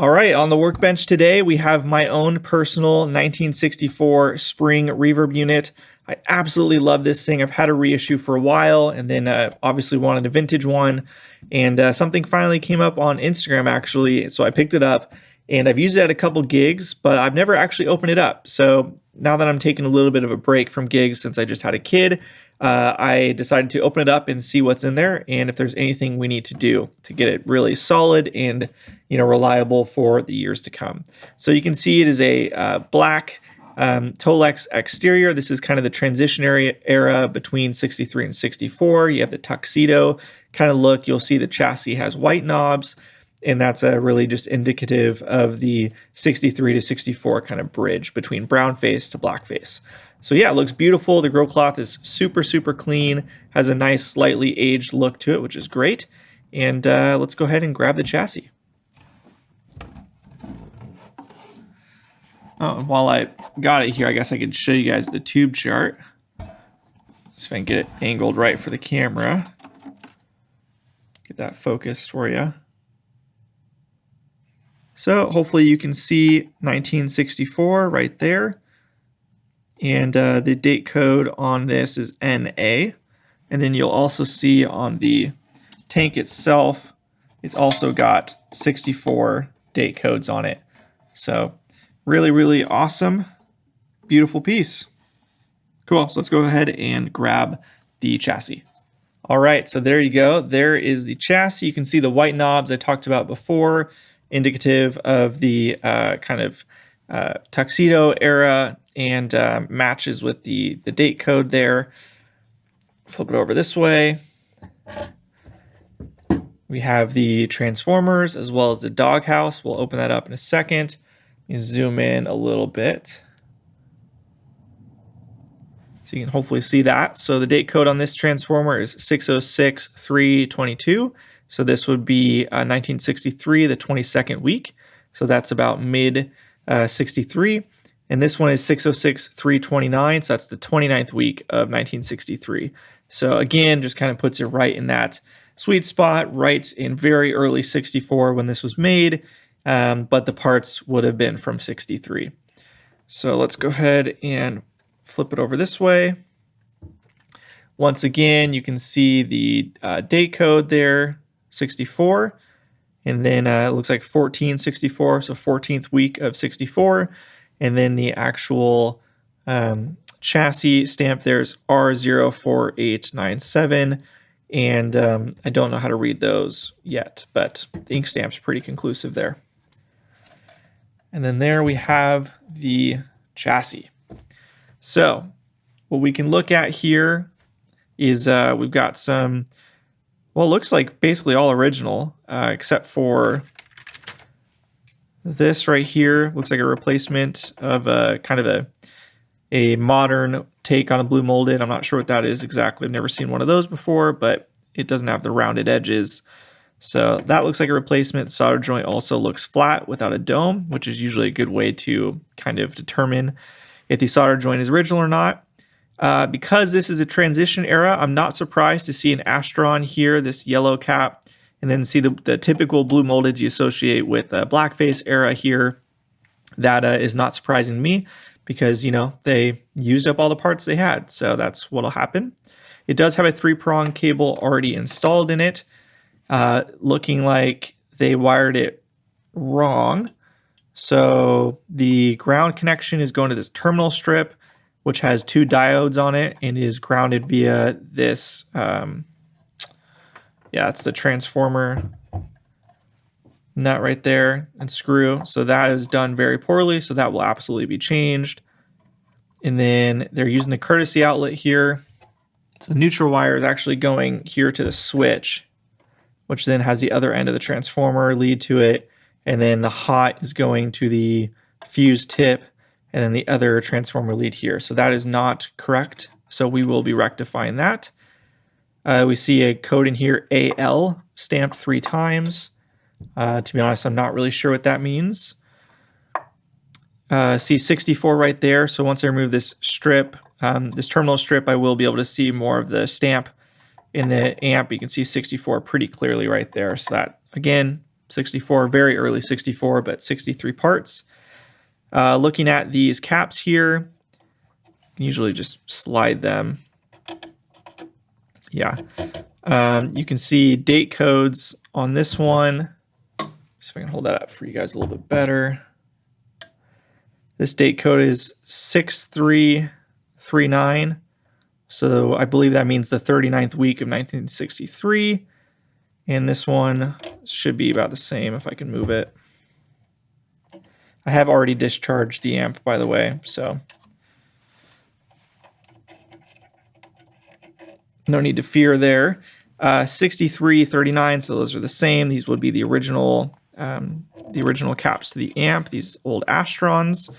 All right, on the workbench today, we have my own personal 1964 Spring Reverb Unit. I absolutely love this thing. I've had a reissue for a while, and then obviously wanted a vintage one. And something finally came up on Instagram, actually, so I picked it up. And I've used it at a couple gigs, but I've never actually opened it up. So now that I'm taking a little bit of a break from gigs since I just had a kid, I decided to open it up and see what's in there and if there's anything we need to do to get it really solid and reliable for the years to come. So you can see it is a black Tolex exterior. This is kind of the transitionary era between 63 and 64. You have the tuxedo kind of look. You'll see the chassis has white knobs, and that's really just indicative of the 63 to 64 kind of bridge between brown face to black face. So yeah, it looks beautiful. The grill cloth is super, super clean, has a nice slightly aged look to it, which is great. And let's go ahead and grab the chassis. Oh, and while I got it here, I guess I could show you guys the tube chart. See if I can get it angled right for the camera. Get that focused for you. So hopefully you can see 1964 right there. And the date code on this is NA. And then you'll also see on the tank itself, it's also got 64 date codes on it. So really, really awesome, beautiful piece. Cool, so let's go ahead and grab the chassis. All right, so there you go. There is the chassis. You can see the white knobs I talked about before, indicative of the kind of tuxedo era, and matches with the date code there. Flip it over this way. We have the transformers as well as the doghouse. We'll open that up in a second. You zoom in a little bit so you can hopefully see that. So the date code on this transformer is 606322. So this would be 1963, the 22nd week. So that's about mid 63. And this one is 606329. So that's the 29th week of 1963. So again, just kind of puts it right in that sweet spot, right in very early 64 when this was made. But the parts would have been from 63. So let's go ahead and flip it over this way. Once again, you can see the date code there, 64. And then it looks like 1464, so 14th week of 64. And then the actual chassis stamp there is R04897. And I don't know how to read those yet, but the ink stamp's pretty conclusive there. And then there we have the chassis. So what we can look at here is we've got some, well, it looks like basically all original, except for this right here. Looks like a replacement of a kind of a modern take on a blue molded. I'm not sure what that is exactly. I've never seen one of those before, but it doesn't have the rounded edges. So that looks like a replacement. Solder joint also looks flat without a dome, which is usually a good way to kind of determine if the solder joint is original or not. Because this is a transition era, I'm not surprised to see an Astron here, this yellow cap, and then see the typical blue molded you associate with blackface era here. That is not surprising to me because, they used up all the parts they had. So that's what'll happen. It does have a 3-prong cable already installed in it, looking like they wired it wrong. So the ground connection is going to this terminal strip, which has 2 diodes on it and is grounded via this, it's the transformer nut right there and screw. So that is done very poorly, so that will absolutely be changed. And then they're using the courtesy outlet here. So the neutral wire is actually going here to the switch, which then has the other end of the transformer lead to it. And then the hot is going to the fuse tip, and then the other transformer lead here. So that is not correct. So we will be rectifying that. We see a code in here, AL, stamped 3 times. To be honest, I'm not really sure what that means. See 64 right there. So once I remove this strip, this terminal strip, I will be able to see more of the stamp in the amp. You can see 64 pretty clearly right there. So that, again, 64, very early 64, but 63 parts. Looking at these caps here, usually just slide them. Yeah. You can see date codes on this one. See if I can hold that up for you guys a little bit better. This date code is 6339. So I believe that means the 39th week of 1963. And this one should be about the same if I can move it. I have already discharged the amp, by the way, so no need to fear there. 6339, so those are the same. These would be the original caps to the amp, these old Astrons.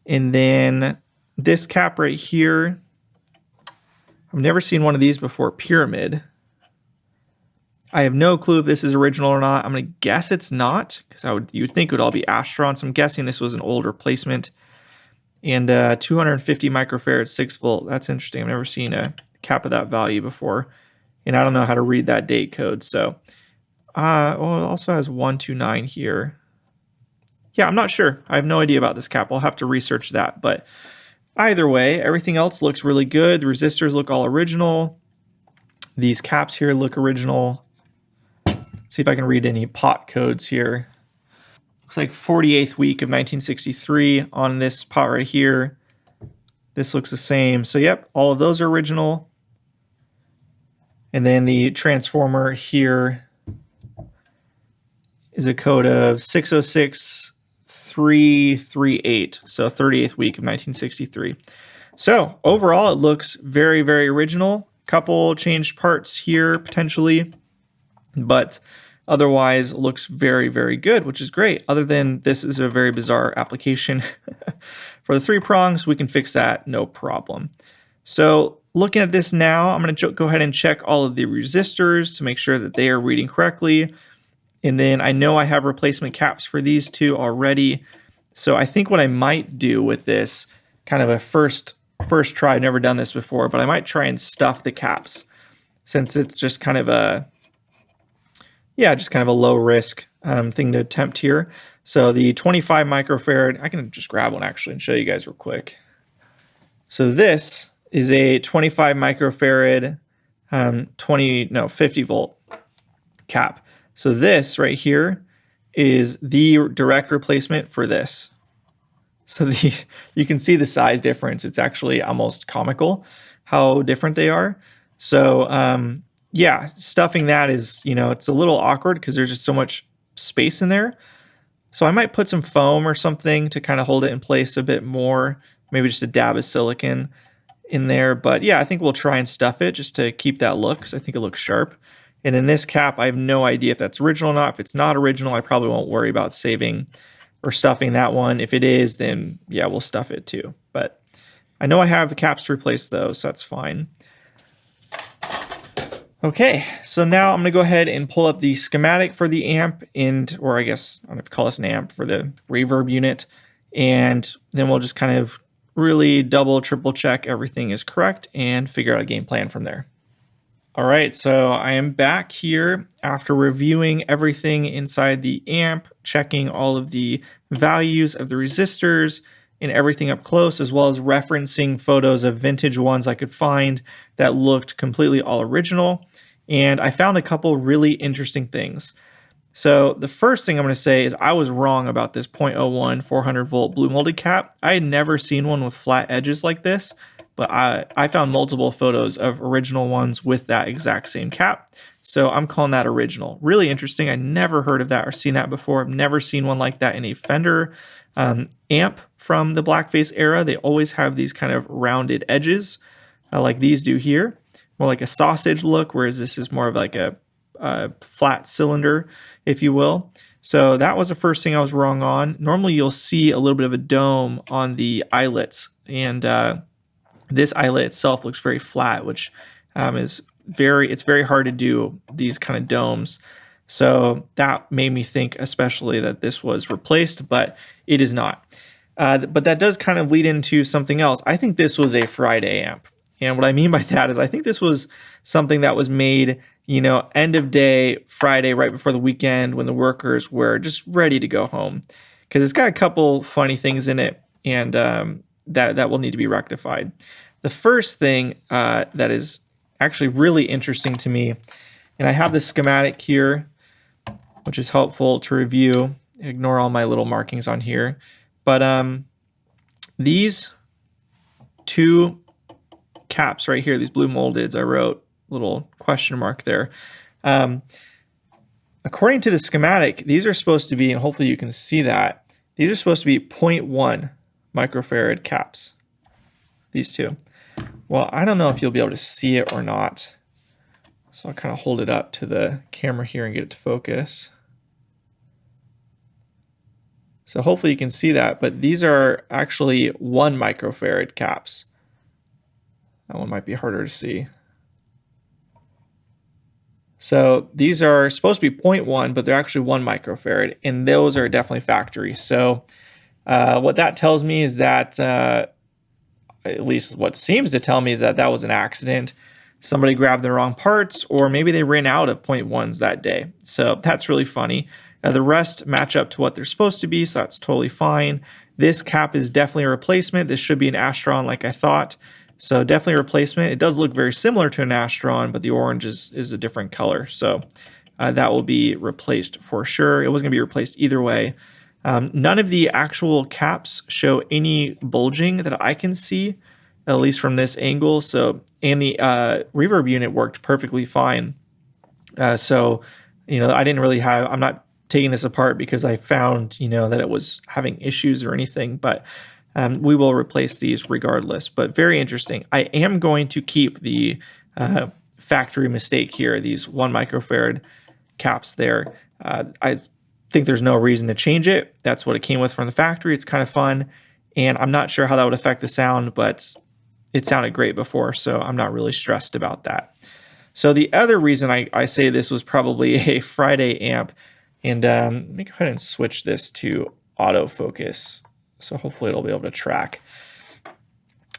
And then this cap right here, I've never seen one of these before, Pyramid. I have no clue if this is original or not. I'm going to guess it's not, because you would think it would all be Astron. So I'm guessing this was an old replacement. And 250 microfarad, 6 volt. That's interesting. I've never seen a cap of that value before. And I don't know how to read that date code. So, well, it also has 129 here. Yeah, I'm not sure. I have no idea about this cap. I'll have to research that. But either way, everything else looks really good. The resistors look all original. These caps here look original. See if I can read any pot codes here. Looks like 48th week of 1963 on this pot right here. This looks the same. So yep, all of those are original. And then the transformer here is a code of 606338. So 38th week of 1963. So overall, it looks very, very original. Couple changed parts here potentially, but otherwise looks very, very good, which is great. Other than this is a very bizarre application for the 3 prongs, we can fix that, no problem. So looking at this now, I'm going to go ahead and check all of the resistors to make sure that they are reading correctly. And then I know I have replacement caps for these two already. So I think what I might do with this, kind of a first try, I've never done this before, but I might try and stuff the caps, since it's just kind of a low risk thing to attempt here. So the 25 microfarad, I can just grab one actually and show you guys real quick. So this is a 25 microfarad, 50 volt cap. So this right here is the direct replacement for this. So you can see the size difference. It's actually almost comical how different they are. So yeah, stuffing that is, it's a little awkward because there's just so much space in there. So I might put some foam or something to kind of hold it in place a bit more, maybe just a dab of silicone in there. But yeah, I think we'll try and stuff it just to keep that look, because I think it looks sharp. And in this cap, I have no idea if that's original or not. If it's not original, I probably won't worry about saving or stuffing that one. If it is, then yeah, we'll stuff it too. But I know I have the caps to replace those, so that's fine. Okay, so now I'm going to go ahead and pull up the schematic for the amp, or I guess I don't have to call this an amp, for the reverb unit. And then we'll just kind of really double, triple check everything is correct and figure out a game plan from there. All right, so I am back here after reviewing everything inside the amp, checking all of the values of the resistors and everything up close, as well as referencing photos of vintage ones I could find that looked completely all original. And I found a couple really interesting things. So the first thing I'm going to say is I was wrong about this 0.01 400 volt blue molded cap. I had never seen one with flat edges like this, but I found multiple photos of original ones with that exact same cap. So I'm calling that original. Really interesting. I never heard of that or seen that before. I've never seen one like that in a Fender amp from the blackface era. They always have these kind of rounded edges like these do here. More like a sausage look, whereas this is more of like a flat cylinder, if you will. So that was the first thing I was wrong on. Normally you'll see a little bit of a dome on the eyelets, and this eyelet itself looks very flat, which it's very hard to do these kind of domes. So that made me think especially that this was replaced, but it is not. But that does kind of lead into something else. I think this was a Friday amp. And what I mean by that is I think this was something that was made you know, end of day, Friday, right before the weekend, when the workers were just ready to go home. Because it's got a couple funny things in it, and that will need to be rectified. The first thing that is actually really interesting to me, and I have the schematic here, which is helpful to review. Ignore all my little markings on here. But these two caps right here, these blue moldeds, I wrote little question mark there. According to the schematic, these are supposed to be, and hopefully you can see that, these are supposed to be 0.1 microfarad caps, these two. Well, I don't know if you'll be able to see it or not. So I'll kind of hold it up to the camera here and get it to focus. So hopefully you can see that, but these are actually 1 microfarad caps. That one might be harder to see. So these are supposed to be 0.1, but they're actually 1 microfarad, and those are definitely factory. So what that tells me is that, at least what seems to tell me is that that was an accident. Somebody grabbed the wrong parts, or maybe they ran out of 0.1s that day. So that's really funny. The rest match up to what they're supposed to be, so that's totally fine. This cap is definitely a replacement. This should be an Astron like I thought. So definitely a replacement. It does look very similar to an Astron, but the orange is a different color. So that will be replaced for sure. It wasn't going to be replaced either way. None of the actual caps show any bulging that I can see, at least from this angle. So, and the reverb unit worked perfectly fine. So, you know, I didn't really have, I'm not taking this apart because I found, you know, that it was having issues or anything, but we will replace these regardless. But very interesting. I am going to keep the factory mistake here, these 1 microfarad caps there. I think there's no reason to change it. That's what it came with from the factory. It's kind of fun, and I'm not sure how that would affect the sound, but it sounded great before, so I'm not really stressed about that. So the other reason I say this was probably a Friday amp, and let me go ahead and switch this to autofocus, so hopefully it'll be able to track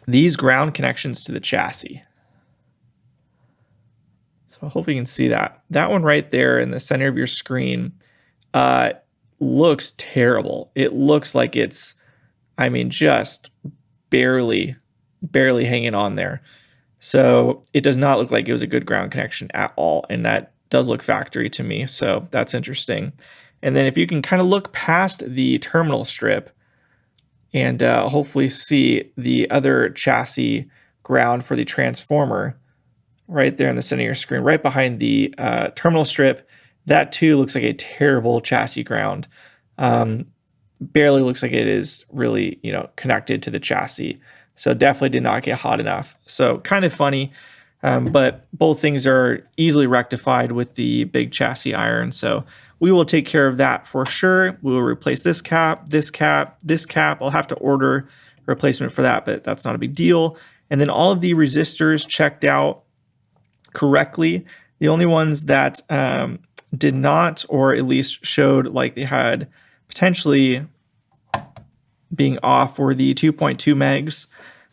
these ground connections to the chassis. So I hope you can see that. That one right there in the center of your screen looks terrible. It looks like it's, I mean, just barely hanging on there. So it does not look like it was a good ground connection at all. And that does look factory to me. So that's interesting. And then if you can kind of look past the terminal strip and hopefully see the other chassis ground for the transformer right there in the center of your screen, right behind the terminal strip, that too looks like a terrible chassis ground. Barely looks like it is really, you know, connected to the chassis. So definitely did not get hot enough. So kind of funny, but both things are easily rectified with the big chassis iron. So we will take care of that for sure. We will replace this cap, this cap, this cap. I'll have to order a replacement for that, but that's not a big deal. And then all of the resistors checked out correctly. The only ones that did not, or at least showed like they had potentially being off, were the 2.2 megs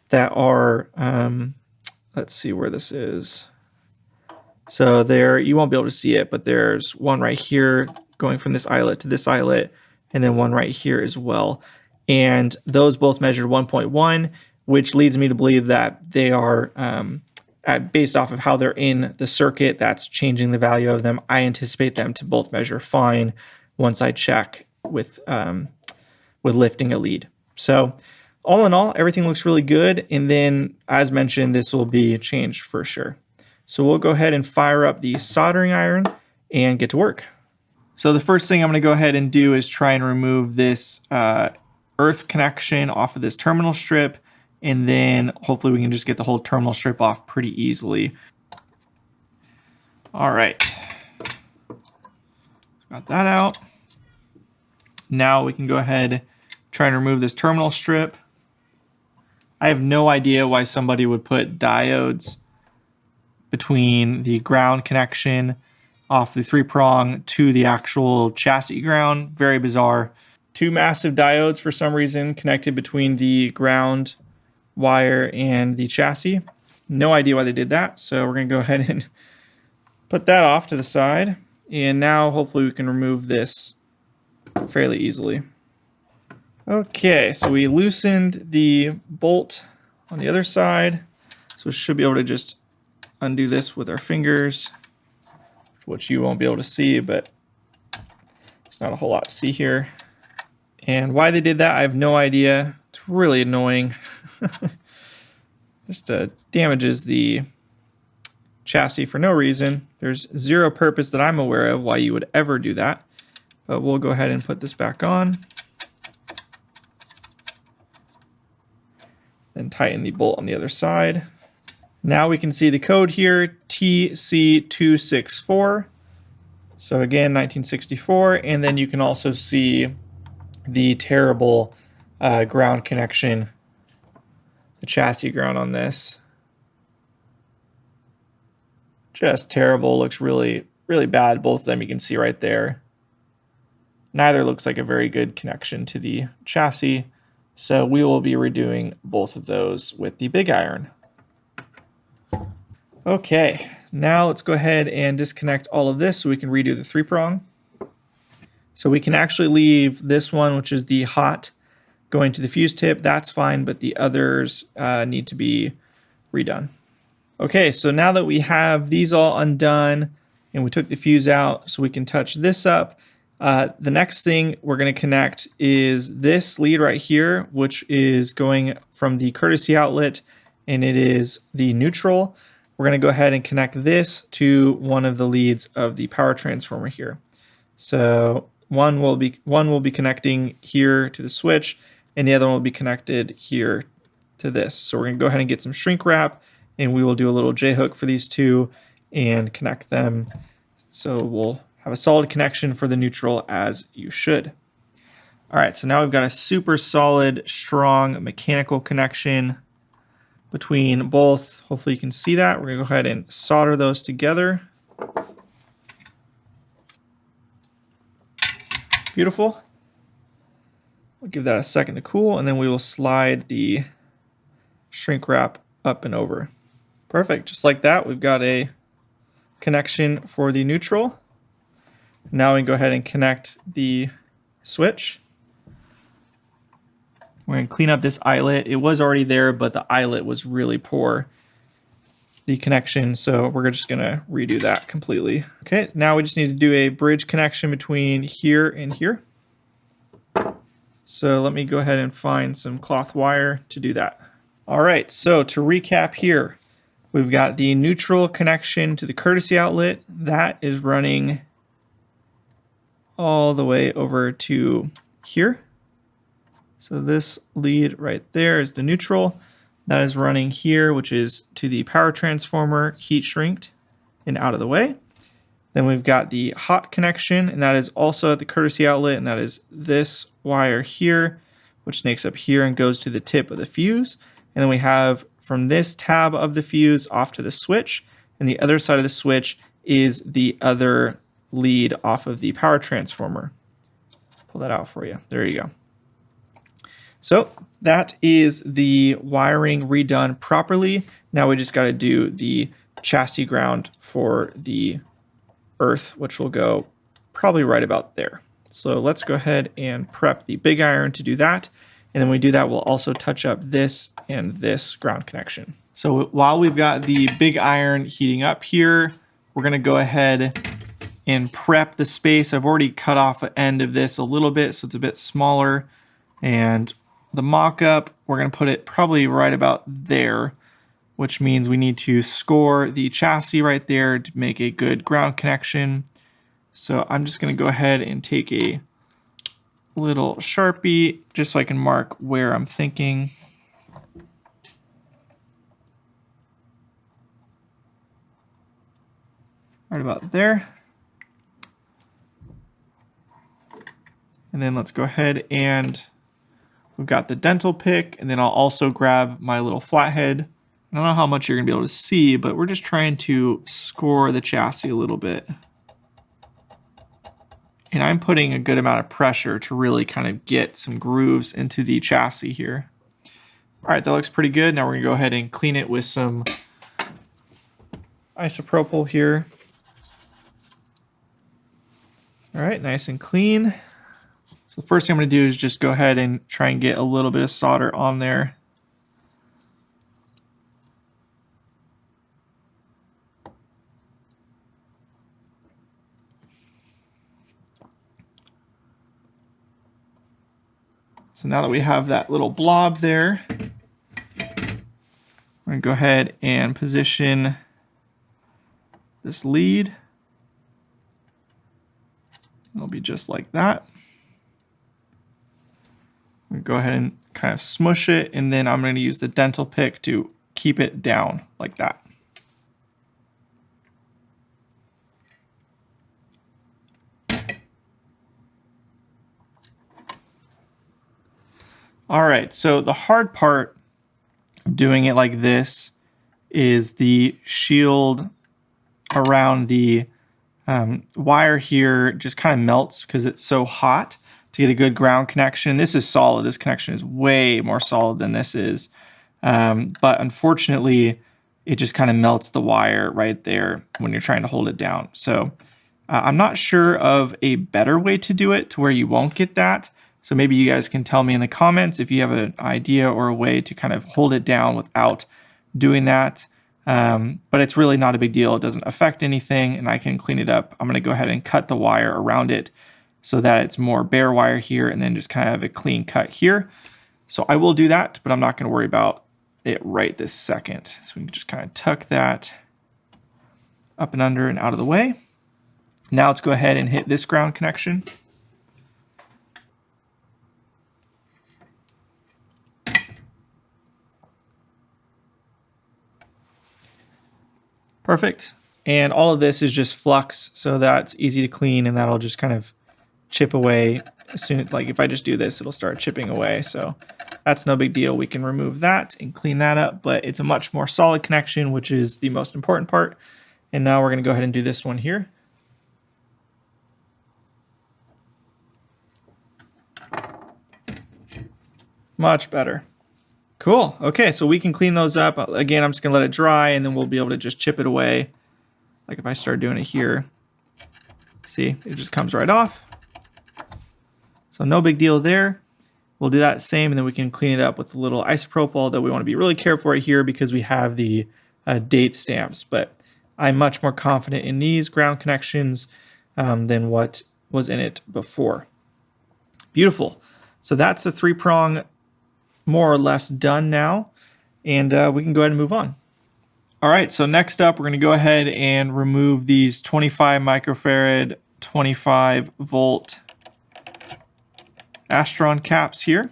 that are, let's see where this is. So there, you won't be able to see it, but there's one right here going from this eyelet to this eyelet, and then one right here as well. And those both measured 1.1, which leads me to believe that they are, based off of how they're in the circuit, that's changing the value of them. I anticipate them to both measure fine once I check with lifting a lead. So all in all, everything looks really good. And then, as mentioned, this will be changed for sure. So we'll go ahead and fire up the soldering iron and get to work. So the first thing I'm going to go ahead and do is try and remove this earth connection off of this terminal strip. And then hopefully we can just get the whole terminal strip off pretty easily. All right. Got that out. Now we can go ahead, try and remove this terminal strip. I have no idea why somebody would put diodes between the ground connection off the 3-prong to the actual chassis ground. Very bizarre. 2 massive diodes for some reason connected between the ground wire and the chassis. No idea why they did that. So we're going to go ahead and Put that off to the side, and now hopefully we can remove this fairly easily. Okay, so we loosened the bolt on the other side, so we should be able to just undo this with our fingers, which you won't be able to see, but it's not a whole lot to see here. And why they did that, I have no idea. It's really annoying. Just damages the chassis for no reason. There's zero purpose that I'm aware of why you would ever do that. But we'll go ahead and put this back on. Then tighten the bolt on the other side. Now we can see the code here, TC264. So again, 1964. And then you can also see the terrible ground connection, the chassis ground on this. Just terrible. Looks really, really bad. Both of them you can see right there. Neither looks like a very good connection to the chassis. So we will be redoing both of those with the big iron. Okay, now let's go ahead and disconnect all of this so we can redo the 3-prong. So we can actually leave this one, which is the hot, going to the fuse tip. That's fine, but the others need to be redone. Okay, so now that we have these all undone and we took the fuse out so we can touch this up, the next thing we're going to connect is this lead right here, which is going from the courtesy outlet, and it is the neutral. We're going to go ahead and connect this to one of the leads of the power transformer here. So one will be connecting here to the switch, and the other one will be connected here to this. So we're going to go ahead and get some shrink wrap, and we will do a little J-hook for these two and connect them. So we'll have a solid connection for the neutral, as you should. All right, so now we've got a super solid, strong mechanical connection between both. Hopefully you can see that. We're gonna go ahead and solder those together. Beautiful. We'll give that a second to cool, and then we will slide the shrink wrap up and over. Perfect, just like that, we've got a connection for the neutral. Now we can go ahead and connect the switch. We're going to clean up this eyelet. It was already there, but the eyelet was really poor, the connection, so we're just going to redo that completely. Okay, now we just need to do a bridge connection between here and here. So let me go ahead and find some cloth wire to do that. All right, so to recap here, we've got the neutral connection to the courtesy outlet. That is running all the way over to here. So this lead right there is the neutral. That is running here, which is to the power transformer, heat shrinked and out of the way. Then we've got the hot connection, and that is also at the courtesy outlet, and that is this wire here, which snakes up here and goes to the tip of the fuse. And then we have from this tab of the fuse off to the switch, and the other side of the switch is the other lead off of the power transformer. Pull that out for you. There you go. So that is the wiring redone properly. Now we just got to do the chassis ground for the earth, which will go probably right about there. So let's go ahead and prep the big iron to do that. And then when we do that, we'll also touch up this and this ground connection. So while we've got the big iron heating up here, we're going to go ahead and prep the space. I've already cut off the end of this a little bit, so it's a bit smaller. And the mock-up, we're going to put it probably right about there, which means we need to score the chassis right there to make a good ground connection. So I'm just going to go ahead and take a little Sharpie just so I can mark where I'm thinking. Right about there. And then let's go ahead and we've got the dental pick, and then I'll also grab my little flathead. I don't know how much you're going to be able to see, but we're just trying to score the chassis a little bit. And I'm putting a good amount of pressure to really kind of get some grooves into the chassis here. All right, that looks pretty good. Now we're going to go ahead and clean it with some isopropyl here. All right, nice and clean. So the first thing I'm going to do is just go ahead and try and get a little bit of solder on there. So now that we have that little blob there, we're going to go ahead and position this lead. It'll be just like that. I'm going to go ahead and kind of smush it, and then I'm going to use the dental pick to keep it down like that. All right, so the hard part of doing it like this is the shield around the wire here just kind of melts because it's so hot to get a good ground connection. This is solid. This connection is way more solid than this is. But unfortunately, it just kind of melts the wire right there when you're trying to hold it down. So I'm not sure of a better way to do it to where you won't get that. So maybe you guys can tell me in the comments if you have an idea or a way to kind of hold it down without doing that. But it's really not a big deal. It doesn't affect anything, and I can clean it up. I'm going to go ahead and cut the wire around it so that it's more bare wire here and then just kind of have a clean cut here. So I will do that, but I'm not going to worry about it right this second. So we can just kind of tuck that up and under and out of the way. Now let's go ahead and hit this ground connection. Perfect. And all of this is just flux, so that's easy to clean, and that'll just kind of chip away as soon as, like if I just do this, it'll start chipping away. So that's no big deal. We can remove that and clean that up, but it's a much more solid connection, which is the most important part. And now we're going to go ahead and do this one here. Much better. Cool. Okay, so we can clean those up. Again, I'm just going to let it dry, and then we'll be able to just chip it away. Like if I start doing it here, see, it just comes right off. So no big deal there. We'll do that same, and then we can clean it up with a little isopropyl, although we want to be really careful right here because we have the date stamps. But I'm much more confident in these ground connections than what was in it before. Beautiful. So that's the 3-prong more or less done now, and we can go ahead and move on. All right, so next up, we're going to go ahead and remove these 25 microfarad, 25 volt Astron caps here.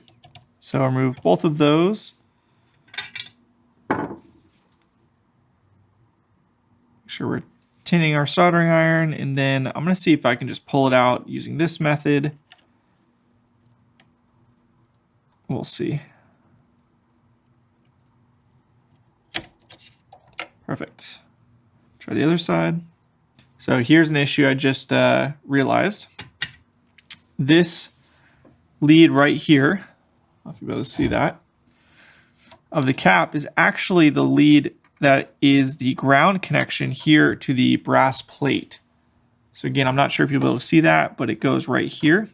So remove both of those. Make sure we're tinning our soldering iron, and then I'm going to see if I can just pull it out using this method. We'll see. Perfect. Try the other side. So here's an issue I just realized. This lead right here, I don't know if you'll be able to see that, of the cap is actually the lead that is the ground connection here to the brass plate. So again, I'm not sure if you'll be able to see that, but it goes right here.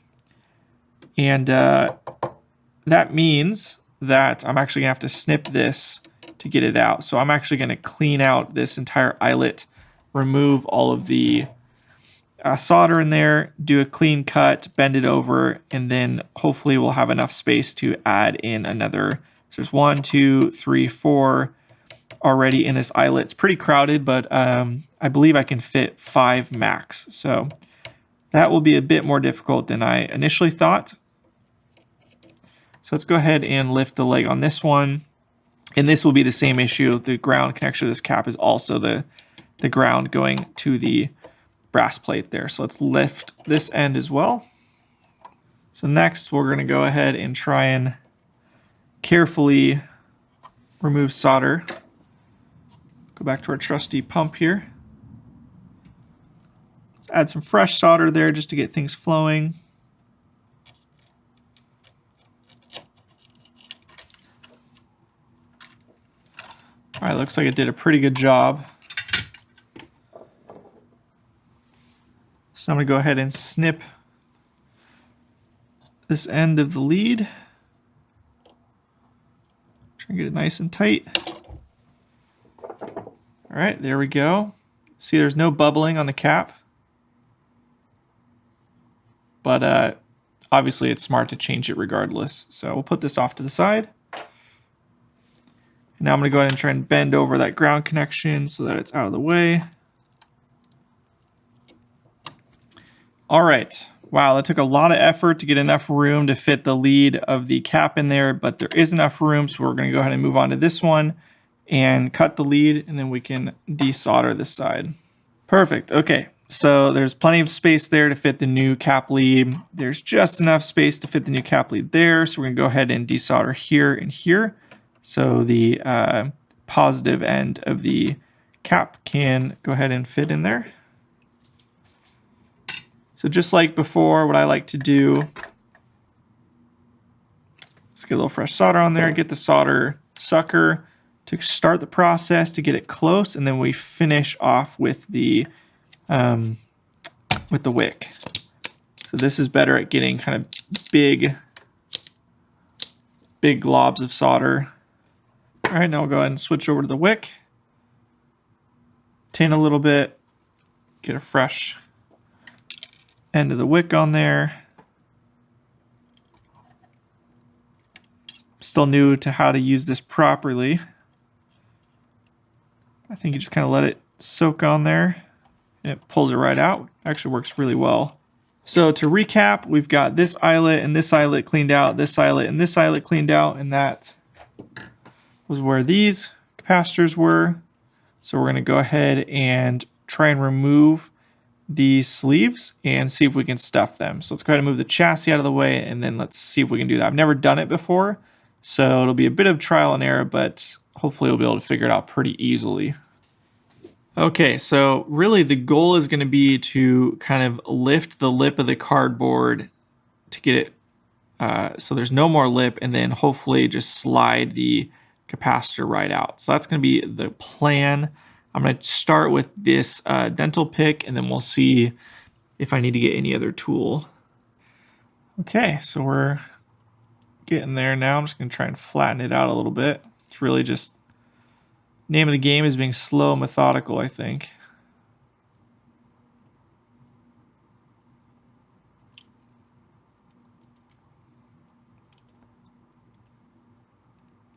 And that means that I'm actually gonna have to snip this to get it out. So I'm actually gonna clean out this entire eyelet, remove all of the solder in there, do a clean cut, bend it over, and then hopefully we'll have enough space to add in another. So there's 1, 2, 3, 4 already in this eyelet. It's pretty crowded, but I believe I can fit 5 max. So that will be a bit more difficult than I initially thought. So let's go ahead and lift the leg on this one. And this will be the same issue. The ground connection of this cap is also the ground going to the brass plate there. So let's lift this end as well. So next we're going to go ahead and try and carefully remove solder. Go back to our trusty pump here. Let's add some fresh solder there just to get things flowing. All right, looks like it did a pretty good job. So I'm going to go ahead and snip this end of the lead. Try and get it nice and tight. All right, there we go. See, there's no bubbling on the cap. But obviously it's smart to change it regardless. So we'll put this off to the side. Now I'm going to go ahead and try and bend over that ground connection so that it's out of the way. All right. Wow, that took a lot of effort to get enough room to fit the lead of the cap in there, but there is enough room, so we're going to go ahead and move on to this one and cut the lead, and then we can desolder this side. Perfect. Okay, so there's plenty of space there to fit the new cap lead. There's just enough space to fit the new cap lead there, so we're going to go ahead and desolder here and here. So the positive end of the cap can go ahead and fit in there. So just like before, what I like to do is get a little fresh solder on there, get the solder sucker to start the process to get it close, and then we finish off with the wick. So this is better at getting kind of big globs of solder. All right, now we'll go ahead and switch over to the wick. Tin a little bit, get a fresh end of the wick on there. Still new to how to use this properly. I think you just kind of let it soak on there and it pulls it right out. Actually works really well. So to recap, we've got this eyelet and this eyelet cleaned out, this eyelet and this eyelet cleaned out, and that was where these capacitors were. So we're going to go ahead and try and remove the sleeves and see if we can stuff them. So let's go ahead and move the chassis out of the way, and then let's see if we can do that. I've never done it before, so it'll be a bit of trial and error, but hopefully we'll be able to figure it out pretty easily. Okay, so really the goal is going to be to kind of lift the lip of the cardboard to get it so there's no more lip, and then hopefully just slide the capacitor right out. So that's going to be the plan. I'm going to start with this dental pick, and then we'll see if I need to get any other tool. Okay, so we're getting there now. I'm just going to try and flatten it out a little bit. It's really just, name of the game is being slow and methodical, I think.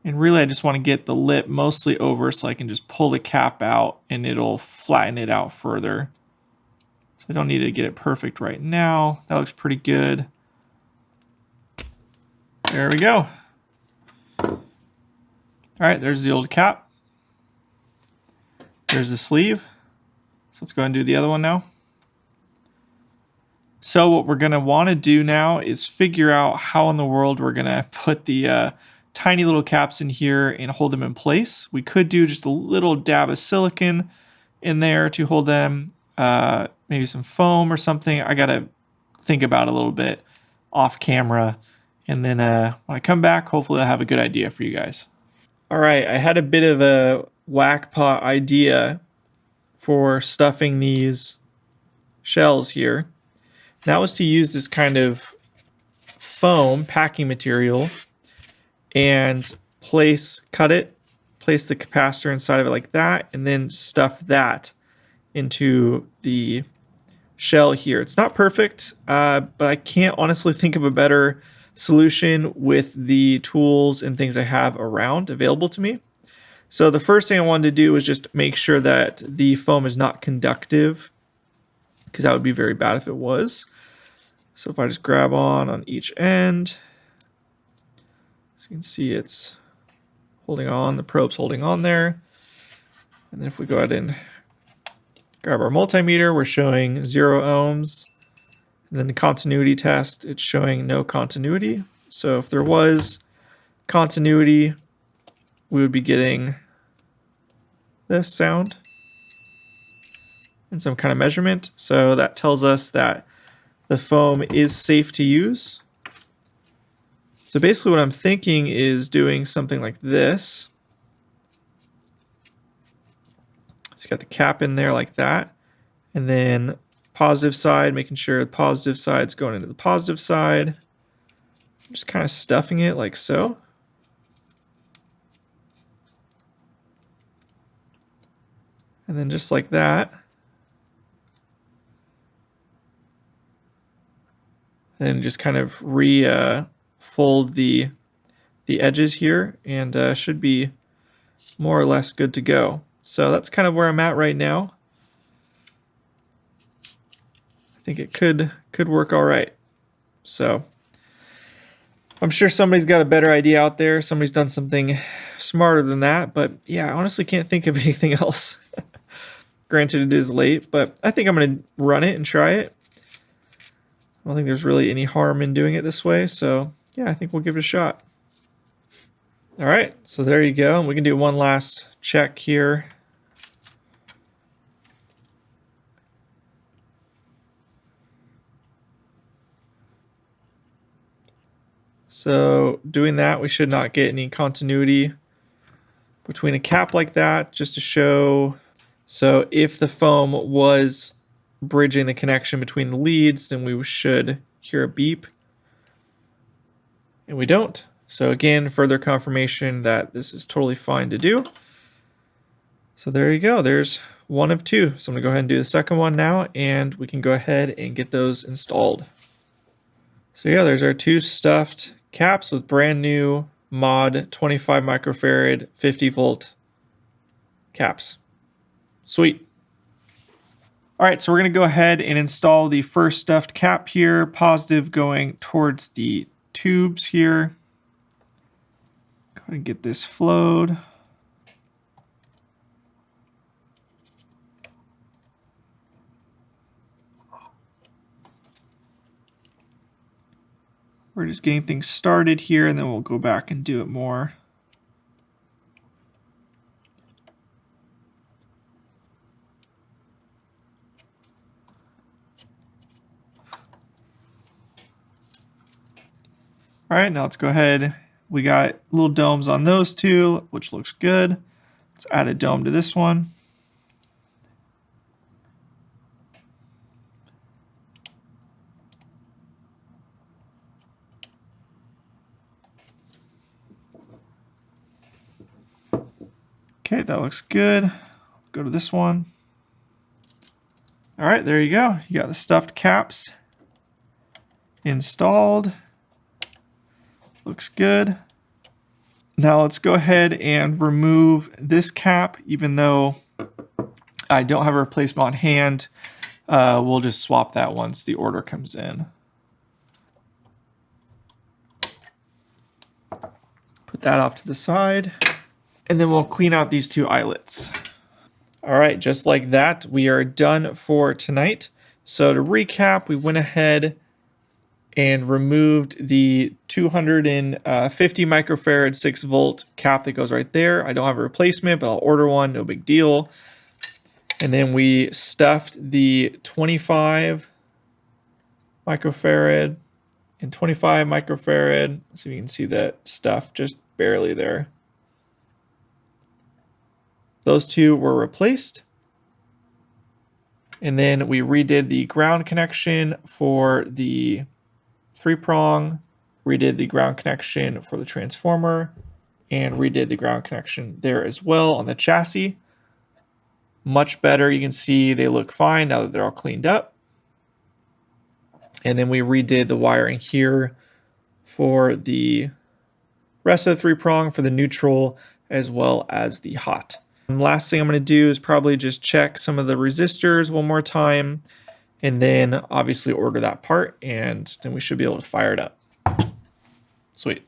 And really I just want to get the lip mostly over so I can just pull the cap out and it'll flatten it out further. So I don't need to get it perfect right now. That looks pretty good. There we go. All right, there's the old cap. There's the sleeve. So let's go ahead and do the other one now. So what we're going to want to do now is figure out how in the world we're going to put the tiny little caps in here and hold them in place. We could do just a little dab of silicone in there to hold them, maybe some foam or something. I got to think about it a little bit off camera. And then when I come back, hopefully I'll have a good idea for you guys. All right, I had a bit of a whack-pot idea for stuffing these shells here. That was to use this kind of foam packing material and cut it, place the capacitor inside of it like that, and then stuff that into the shell here. It's not perfect, but I can't honestly think of a better solution with the tools and things I have around available to me. So the first thing I wanted to do was just make sure that the foam is not conductive, because that would be very bad if it was. So if I just grab on each end, so you can see it's holding on, the probe's holding on there. And then if we go ahead and grab our multimeter, we're showing 0 ohms. And then the continuity test, it's showing no continuity. So if there was continuity, we would be getting this sound and some kind of measurement. So that tells us that the foam is safe to use. So basically what I'm thinking is doing something like this. So you got the cap in there like that, and then positive side, making sure the positive side's going into the positive side. Just kind of stuffing it like so. And then just like that. Then just kind of fold the edges here, and should be more or less good to go. So that's kind of where I'm at right now. I think it could work all right. So I'm sure somebody's got a better idea out there. Somebody's done something smarter than that, but yeah, I honestly can't think of anything else. Granted, it is late, but I think I'm going to run it and try it. I don't think there's really any harm in doing it this way, so yeah, I think we'll give it a shot. All right, so there you go. And we can do one last check here. So doing that, we should not get any continuity between a cap like that, just to show. So if the foam was bridging the connection between the leads, then we should hear a beep. And we don't. So again, further confirmation that this is totally fine to do. So there you go. There's one of two. So I'm going to go ahead and do the second one now, and we can go ahead and get those installed. So yeah, there's our two stuffed caps with brand new mod 25 microfarad 50 volt caps. Sweet. All right, so we're going to go ahead and install the first stuffed cap here, positive going towards the tubes here. Go ahead and get this flowed. We're just getting things started here, and then we'll go back and do it more. All right, now let's go ahead. We got little domes on those two, which looks good. Let's add a dome to this one. Okay, that looks good. Go to this one. All right, there you go. You got the stuffed caps installed. Looks good. Now let's go ahead and remove this cap, even though I don't have a replacement on hand. We'll just swap that once the order comes in. Put that off to the side. And then we'll clean out these two eyelets. All right, just like that, we are done for tonight. So to recap, we went ahead and removed the 250 microfarad 6 volt cap that goes right there. I don't have a replacement, but I'll order one, no big deal. And then we stuffed the 25 microfarad and 25 microfarad. Let's see if you can see that stuff just barely there. Those two were replaced. And then we redid the ground connection for the 3-prong, redid the ground connection for the transformer, and redid the ground connection there as well on the chassis. Much better. You can see they look fine now that they're all cleaned up. And then we redid the wiring here for the rest of the 3-prong for the neutral as well as the hot. And last thing I'm going to do is probably just check some of the resistors one more time, and then obviously order that part, and then we should be able to fire it up. Sweet.